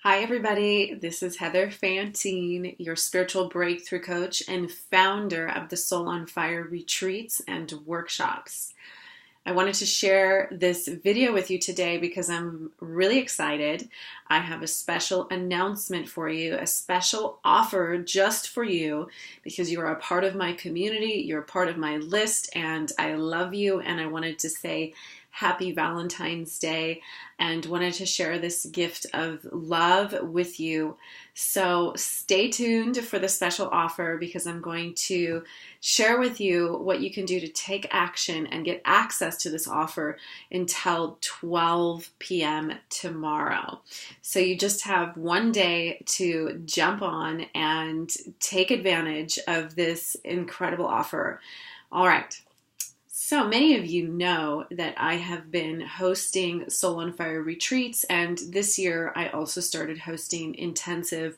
Hi, everybody. This is Heather Fantine, your spiritual breakthrough coach and founder of the Soul on Fire retreats and workshops. I wanted to share this video with you today because I'm really excited. I have a special announcement for you, a special offer just for you because you are a part of my community, you're a part of my list, and I love you, and I wanted to say Happy Valentine's Day and wanted to share this gift of love with you. So stay tuned for the special offer because I'm going to share with you what you can do to take action and get access to this offer until 12 p.m. tomorrow. So you just have one day to jump on and take advantage of this incredible offer. All right. So many of you know that I have been hosting Soul on Fire retreats, and this year I also started hosting intensive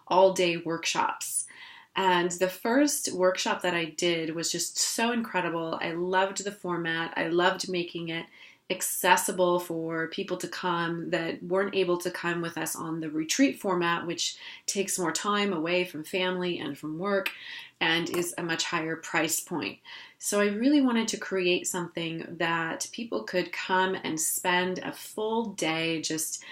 all-day workshops. And the first workshop that I did was just so incredible. I loved the format. I loved making it accessible for people to come that weren't able to come with us on the retreat format, which takes more time away from family and from work and is a much higher price point. So I really wanted to create something that people could come and spend a full day just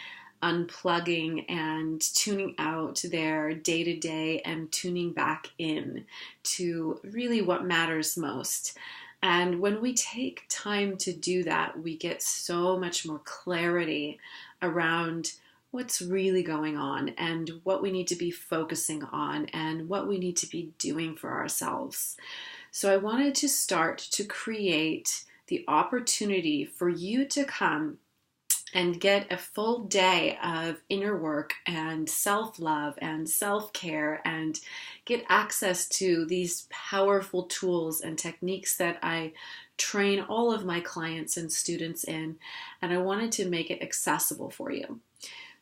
unplugging and tuning out their day-to-day and tuning back in to really what matters most. And when we take time to do that, we get so much more clarity around what's really going on and what we need to be focusing on and what we need to be doing for ourselves. So I wanted to start to create the opportunity for you to come and get a full day of inner work and self-love and self-care and get access to these powerful tools and techniques that I train all of my clients and students in, and I wanted to make it accessible for you.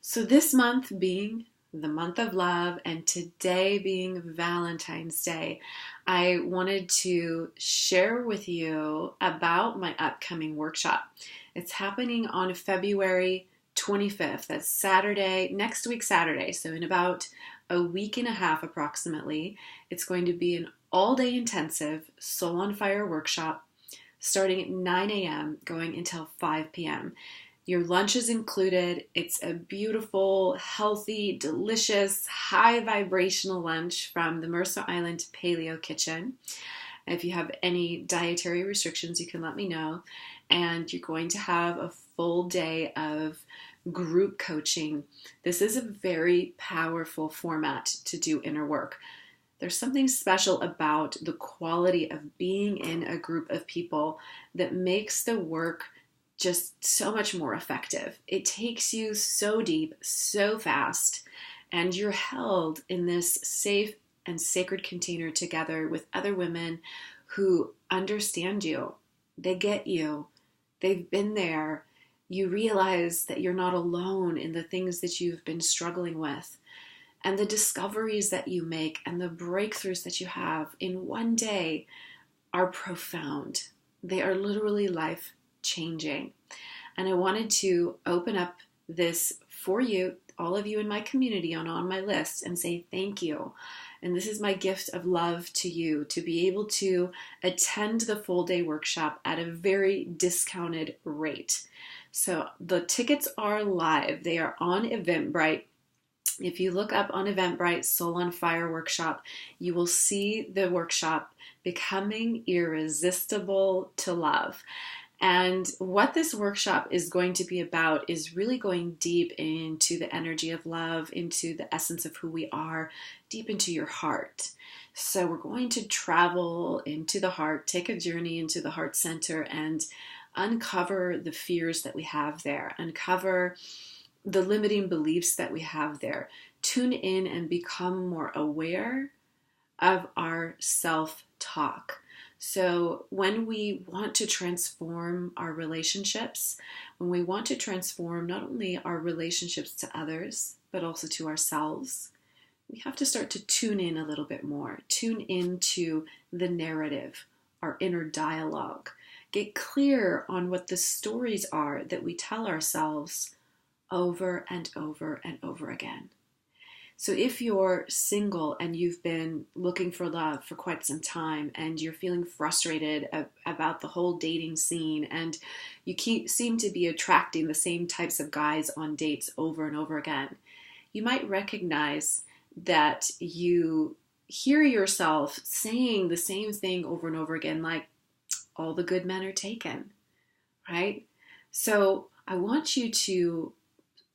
So this month being the month of love and today being Valentine's Day, I wanted to share with you about my upcoming workshop. It's happening on February 25th. That's Saturday, next week Saturday. So in about a week and a half approximately, it's going to be an all-day intensive Soul on Fire workshop starting at 9 a.m. going until 5 p.m. Your lunch is included. It's a beautiful, healthy, delicious, high vibrational lunch from the Mercer Island Paleo Kitchen. If you have any dietary restrictions, you can let me know. And you're going to have a full day of group coaching. This is a very powerful format to do inner work. There's something special about the quality of being in a group of people that makes the work just so much more effective. It takes you so deep, so fast, and you're held in this safe and sacred container together with other women who understand you. They get you. They've been there. You realize that you're not alone in the things that you've been struggling with. And the discoveries that you make and the breakthroughs that you have in one day are profound. They are literally life-changing. And I wanted to open up this for you, all of you in my community on my list, and say thank you. And this is my gift of love to you, to be able to attend the full day workshop at a very discounted rate. So the tickets are live. They are on Eventbrite. If you look up on Eventbrite, Soul on Fire workshop, you will see the workshop Becoming Irresistible to Love. And what this workshop is going to be about is really going deep into the energy of love, into the essence of who we are, deep into your heart. So we're going to travel into the heart, take a journey into the heart center and uncover the fears that we have there, uncover the limiting beliefs that we have there, tune in and become more aware of our self-talk. So when we want to transform our relationships, when we want to transform not only our relationships to others, but also to ourselves, we have to start to tune in a little bit more, tune into the narrative, our inner dialogue, get clear on what the stories are that we tell ourselves over and over and over again. So if you're single and you've been looking for love for quite some time and you're feeling frustrated about the whole dating scene and you seem to be attracting the same types of guys on dates over and over again, you might recognize that you hear yourself saying the same thing over and over again, like, all the good men are taken, right? So I want you to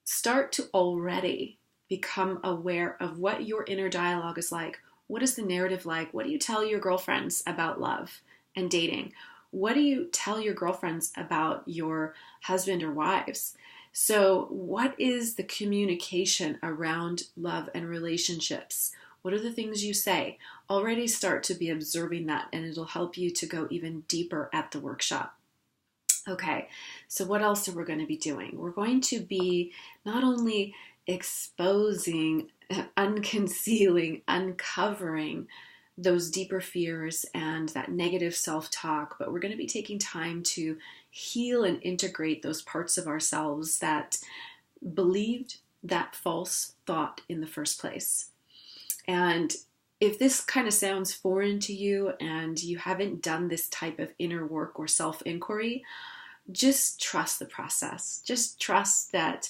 start to already become aware of what your inner dialogue is like. What is the narrative like? What do you tell your girlfriends about love and dating? What do you tell your girlfriends about your husband or wives? So what is the communication around love and relationships? What are the things you say? Already start to be observing that, and it'll help you to go even deeper at the workshop. Okay, so what else are we going to be doing? We're going to be not only exposing, unconcealing, uncovering those deeper fears and that negative self-talk, but we're going to be taking time to heal and integrate those parts of ourselves that believed that false thought in the first place. And if this kind of sounds foreign to you and you haven't done this type of inner work or self-inquiry, just trust the process. Just trust that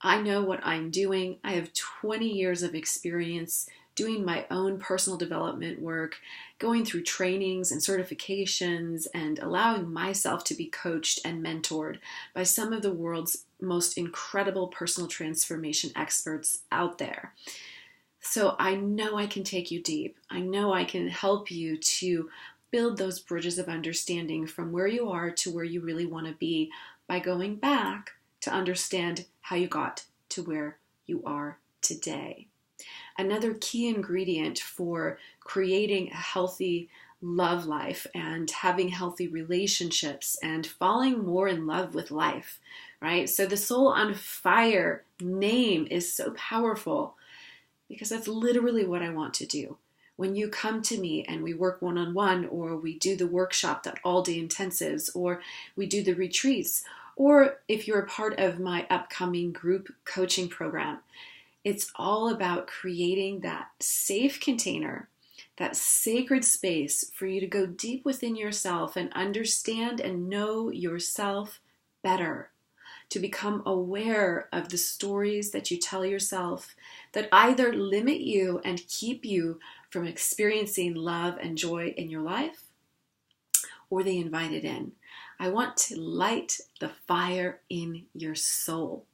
I know what I'm doing. I have 20 years of experience doing my own personal development work, going through trainings and certifications, and allowing myself to be coached and mentored by some of the world's most incredible personal transformation experts out there. So I know I can take you deep. I know I can help you to build those bridges of understanding from where you are to where you really want to be by going back to understand how you got to where you are today. Another key ingredient for creating a healthy love life and having healthy relationships and falling more in love with life, right? So the Soul on Fire name is so powerful because that's literally what I want to do. When you come to me and we work one-on-one, or we do the workshop, that all-day intensives, or we do the retreats, or if you're a part of my upcoming group coaching program, it's all about creating that safe container, that sacred space for you to go deep within yourself and understand and know yourself better, to become aware of the stories that you tell yourself that either limit you and keep you from experiencing love and joy in your life, or they invite it in. I want to light the fire in your soul.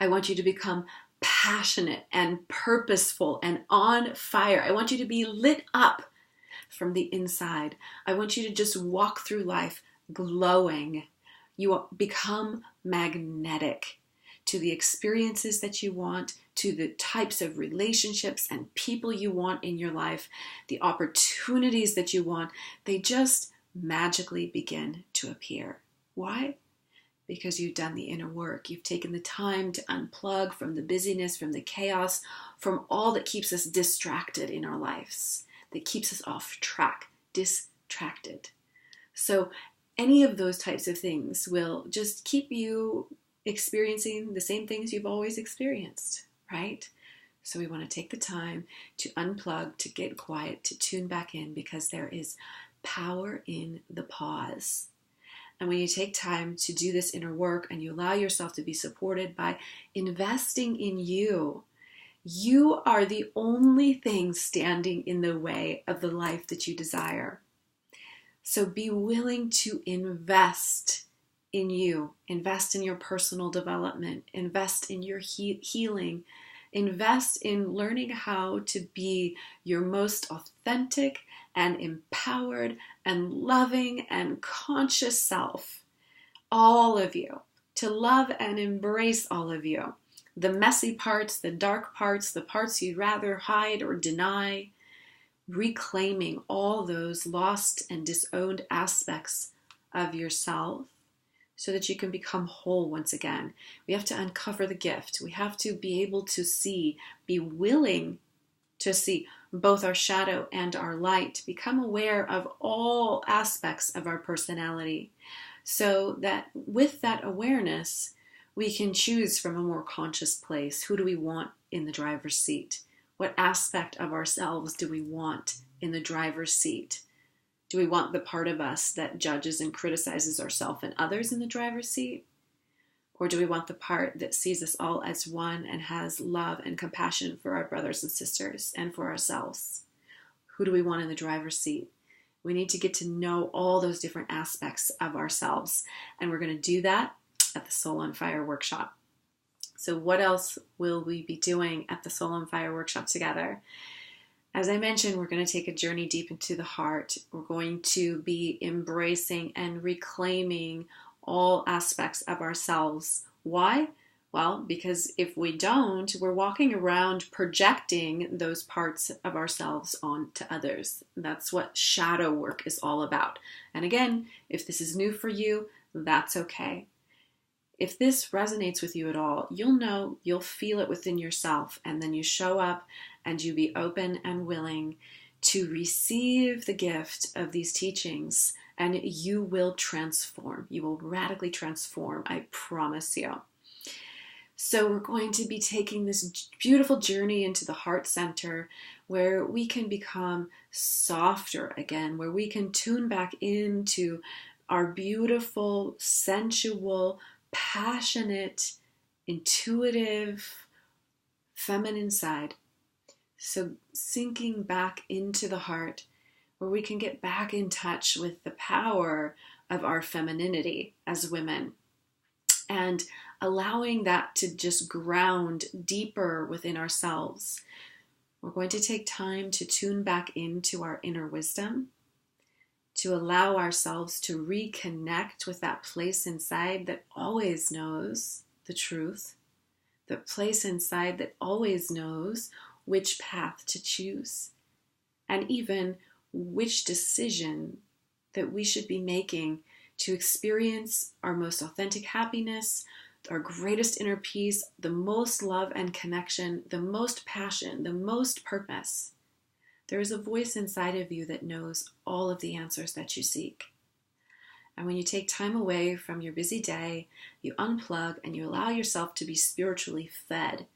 I want you to become passionate and purposeful and on fire. I want you to be lit up from the inside. I want you to just walk through life glowing. You become magnetic to the experiences that you want, to the types of relationships and people you want in your life, the opportunities that you want. They just magically begin to appear. Why? Because you've done the inner work. You've taken the time to unplug from the busyness, from the chaos, from all that keeps us distracted in our lives, that keeps us off track, distracted. So any of those types of things will just keep you experiencing the same things you've always experienced, right? So we want to take the time to unplug, to get quiet, to tune back in, because there is power in the pause. And when you take time to do this inner work and you allow yourself to be supported by investing in you, you are the only thing standing in the way of the life that you desire. So be willing to invest in you, invest in your personal development, invest in your healing, invest in learning how to be your most authentic and empowered and loving and conscious self. All of you, to love and embrace all of you. The messy parts, the dark parts, the parts you'd rather hide or deny, reclaiming all those lost and disowned aspects of yourself so that you can become whole once again. We have to uncover the gift. We have to be able to see, be willing to see both our shadow and our light, become aware of all aspects of our personality, so that with that awareness, We can choose from a more conscious place. Who do we want in the driver's seat? What aspect of ourselves do we want in the driver's seat? Do we want the part of us that judges and criticizes ourselves and others in the driver's seat? Or do we want the part that sees us all as one and has love and compassion for our brothers and sisters and for ourselves? Who do we want in the driver's seat? We need to get to know all those different aspects of ourselves. And we're going to do that at the Soul on Fire workshop. So what else will we be doing at the Soul on Fire workshop together? As I mentioned, we're going to take a journey deep into the heart. We're going to be embracing and reclaiming all aspects of ourselves. Why? Well, because if we don't, we're walking around projecting those parts of ourselves onto others. That's what shadow work is all about. And again, if this is new for you, that's okay. If this resonates with you at all, you'll know, you'll feel it within yourself, and then you show up and you be open and willing to receive the gift of these teachings, and you will transform. You will radically transform, I promise you. So we're going to be taking this beautiful journey into the heart center where we can become softer again, where we can tune back into our beautiful, sensual, passionate, intuitive, feminine side. So sinking back into the heart where we can get back in touch with the power of our femininity as women and allowing that to just ground deeper within ourselves. We're going to take time to tune back into our inner wisdom, to allow ourselves to reconnect with that place inside that always knows the truth, the place inside that always knows which path to choose, and even which decision that we should be making to experience our most authentic happiness, our greatest inner peace, the most love and connection, the most passion, the most purpose. There is a voice inside of you that knows all of the answers that you seek. And when you take time away from your busy day, you unplug and you allow yourself to be spiritually fed.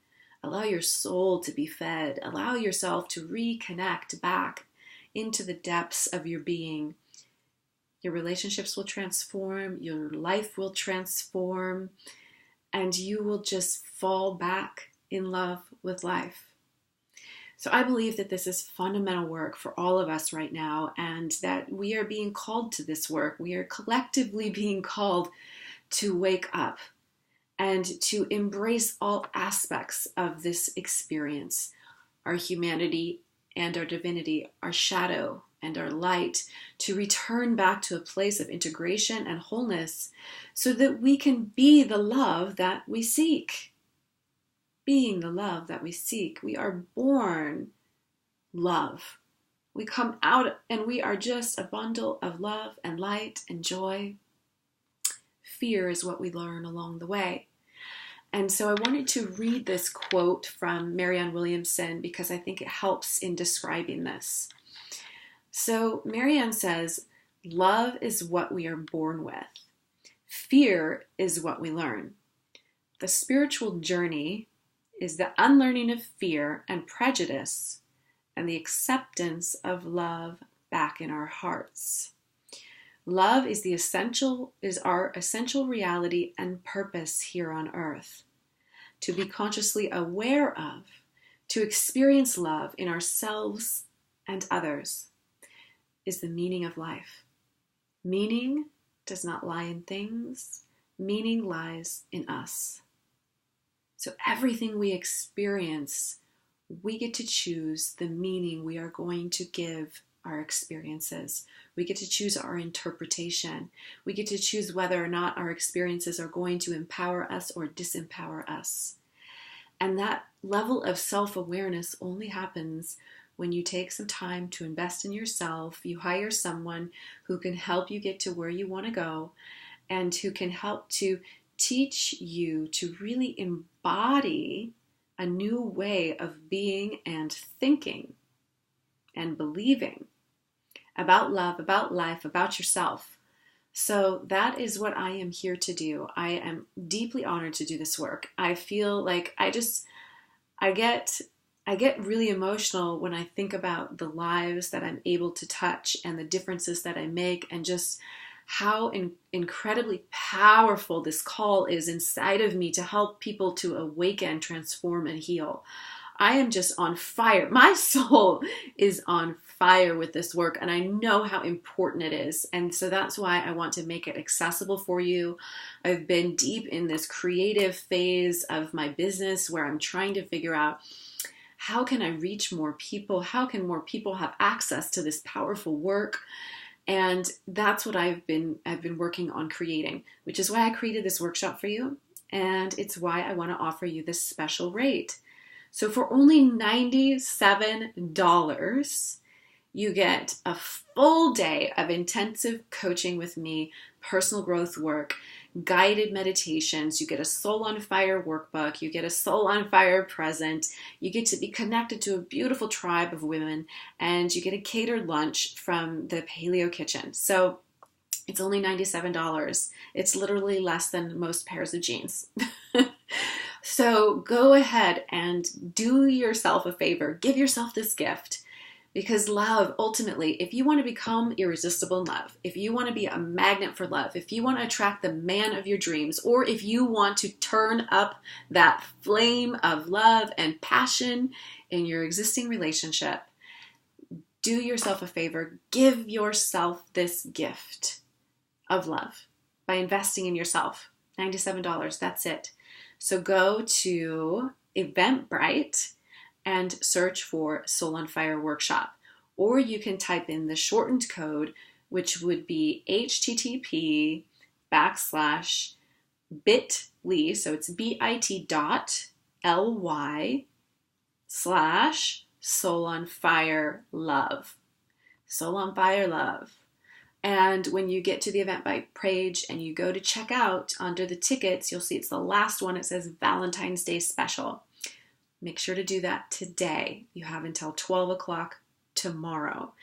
Allow your soul to be fed. Allow yourself to reconnect back into the depths of your being. Your relationships will transform, your life will transform, and you will just fall back in love with life. So I believe that this is fundamental work for all of us right now, and that we are being called to this work. We are collectively being called to wake up and to embrace all aspects of this experience, our humanity and our divinity, our shadow and our light, to return back to a place of integration and wholeness so that we can be the love that we seek. Being the love that we seek. We are born love. We come out and we are just a bundle of love and light and joy. Fear is what we learn along the way. And so I wanted to read this quote from Marianne Williamson because I think it helps in describing this. So Marianne says, love is what we are born with. Fear is what we learn. The spiritual journey is the unlearning of fear and prejudice and the acceptance of love back in our hearts. Love is our essential reality and purpose here on earth. To be consciously aware of, to experience love in ourselves and others is the meaning of life. Meaning does not lie in things. Meaning lies in us. So everything we experience, we get to choose the meaning we are going to give our experiences. We get to choose our interpretation. We get to choose whether or not our experiences are going to empower us or disempower us. And that level of self-awareness only happens when you take some time to invest in yourself. You hire someone who can help you get to where you want to go and who can help to teach you to really embody a new way of being and thinking and believing about love, about life, about yourself, So that is what I am here to do. I am deeply honored to do this work. I feel like I get really emotional when I think about the lives that I'm able to touch and the differences that I make, and just how incredibly powerful this call is inside of me to help people to awaken, transform, and heal. I am just on fire. My soul is on fire with this work, and I know how important it is. And so that's why I want to make it accessible for you. I've been deep in this creative phase of my business where I'm trying to figure out, how can I reach more people? How can more people have access to this powerful work? And that's what I've been working on creating, which is why I created this workshop for you. And it's why I want to offer you this special rate. So for only $97, you get a full day of intensive coaching with me, personal growth work, guided meditations. You get a Soul on Fire workbook. You get a Soul on Fire present. You get to be connected to a beautiful tribe of women, and you get a catered lunch from the Paleo Kitchen. So it's only $97. It's literally less than most pairs of jeans. So go ahead and do yourself a favor. Give yourself this gift. Because love, ultimately, if you want to become irresistible in love, if you want to be a magnet for love, if you want to attract the man of your dreams, or if you want to turn up that flame of love and passion in your existing relationship, do yourself a favor. Give yourself this gift of love by investing in yourself. $97, that's it. So go to Eventbrite and search for Soul on Fire Workshop. Or you can type in the shortened code, which would be http://bit.ly, so it's bit.ly/Soul on Fire Love. Soul on Fire Love. And when you get to the Eventbrite page and you go to check out, under the tickets, you'll see it's the last one. It says Valentine's Day Special. Make sure to do that today. You have until 12 o'clock tomorrow.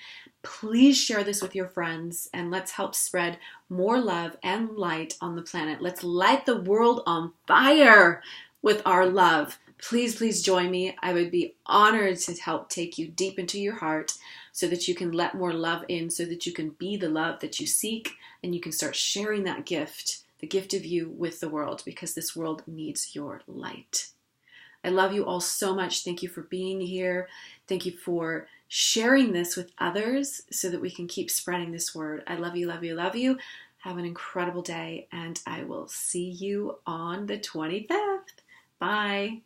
Please share this with your friends, and let's help spread more love and light on the planet. Let's light the world on fire with our love. Please, please join me. I would be honored to help take you deep into your heart so that you can let more love in, so that you can be the love that you seek, and you can start sharing that gift, the gift of you, with the world, because this world needs your light. I love you all so much. Thank you for being here. Thank you for sharing this with others so that we can keep spreading this word. I love you, love you, love you. Have an incredible day, and I will see you on the 25th. Bye.